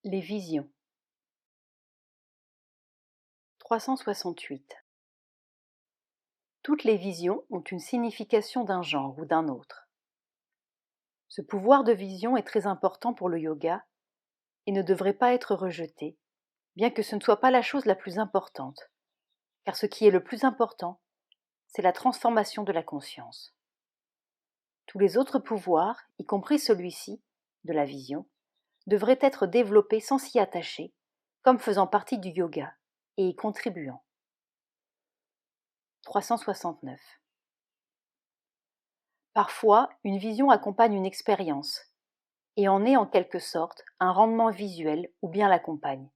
Les visions. 368. Toutes les visions ont une signification d'un genre ou d'un autre. Ce pouvoir de vision est très important pour le yoga et ne devrait pas être rejeté, bien que ce ne soit pas la chose la plus importante, car ce qui est le plus important, c'est la transformation de la conscience. Tous les autres pouvoirs, y compris celui-ci, de la vision, devraient être développés sans s'y attacher, comme faisant partie du yoga et y contribuant. 369. Parfois, une vision accompagne une expérience, et en est en quelque sorte un rendement visuel ou bien l'accompagne,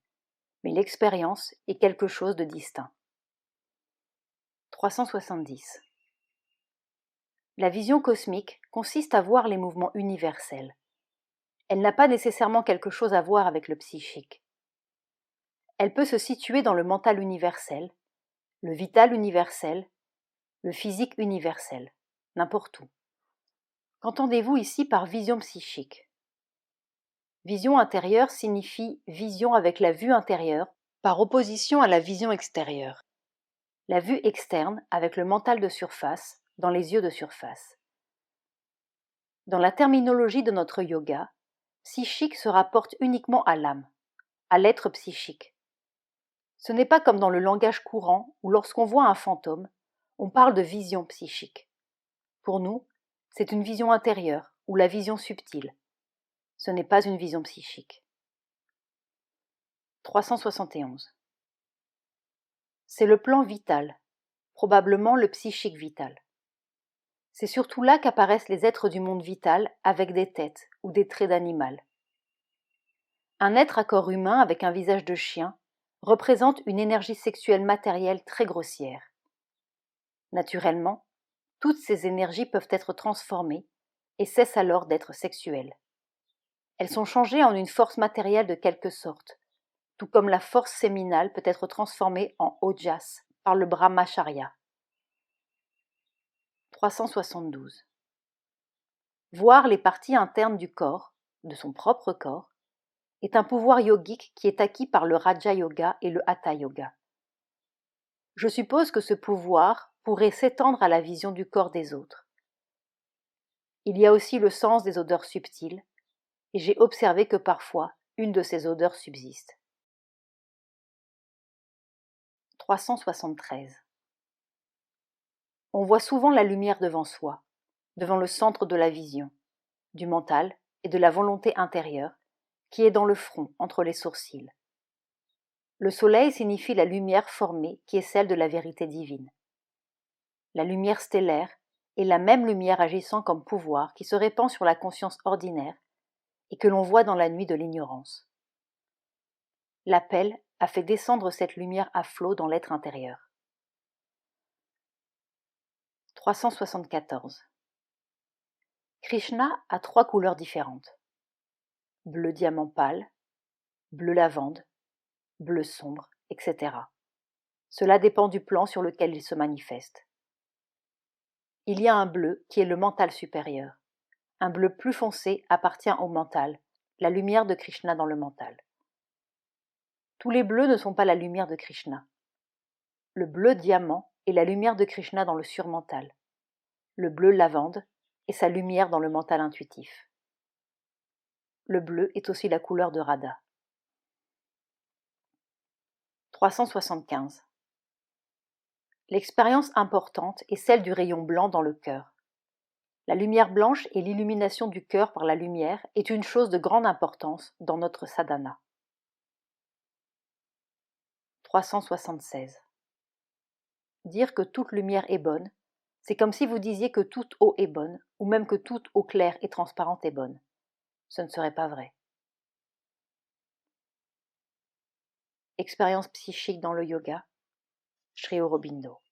mais l'expérience est quelque chose de distinct. 370. La vision cosmique consiste à voir les mouvements universels. Elle n'a pas nécessairement quelque chose à voir avec le psychique. Elle peut se situer dans le mental universel, le vital universel, le physique universel, n'importe où. Qu'entendez-vous ici par vision psychique ? Vision intérieure signifie vision avec la vue intérieure, par opposition à la vision extérieure. La vue externe avec le mental de surface, dans les yeux de surface. Dans la terminologie de notre yoga, psychique se rapporte uniquement à l'âme, à l'être psychique. Ce n'est pas comme dans le langage courant où lorsqu'on voit un fantôme, on parle de vision psychique. Pour nous, c'est une vision intérieure ou la vision subtile. Ce n'est pas une vision psychique. 371. C'est le plan vital, probablement le psychique vital. C'est surtout là qu'apparaissent les êtres du monde vital avec des têtes ou des traits d'animal. Un être à corps humain avec un visage de chien représente une énergie sexuelle matérielle très grossière. Naturellement, toutes ces énergies peuvent être transformées et cessent alors d'être sexuelles. Elles sont changées en une force matérielle de quelque sorte, tout comme la force séminale peut être transformée en ojas par le brahmacharya. 372. Voir les parties internes du corps, de son propre corps, est un pouvoir yogique qui est acquis par le Raja Yoga et le Hatha Yoga. Je suppose que ce pouvoir pourrait s'étendre à la vision du corps des autres. Il y a aussi le sens des odeurs subtiles, et j'ai observé que parfois une de ces odeurs subsiste. 373. On voit souvent la lumière devant soi, devant le centre de la vision, du mental et de la volonté intérieure, qui est dans le front, entre les sourcils. Le soleil signifie la lumière formée qui est celle de la vérité divine. La lumière stellaire est la même lumière agissant comme pouvoir qui se répand sur la conscience ordinaire et que l'on voit dans la nuit de l'ignorance. L'appel a fait descendre cette lumière à flot dans l'être intérieur. 374. Krishna a 3 couleurs différentes. Bleu diamant pâle, bleu lavande, bleu sombre, etc. Cela dépend du plan sur lequel il se manifeste. Il y a un bleu qui est le mental supérieur. Un bleu plus foncé appartient au mental, la lumière de Krishna dans le mental. Tous les bleus ne sont pas la lumière de Krishna. Le bleu diamant est la lumière de Krishna dans le surmental. Le bleu lavande est sa lumière dans le mental intuitif. Le bleu est aussi la couleur de Radha. 375. L'expérience importante est celle du rayon blanc dans le cœur. La lumière blanche et l'illumination du cœur par la lumière est une chose de grande importance dans notre sadhana. 376. Dire que toute lumière est bonne, c'est comme si vous disiez que toute eau est bonne, ou même que toute eau claire et transparente est bonne. Ce ne serait pas vrai. Expérience psychique dans le yoga, Sri Aurobindo.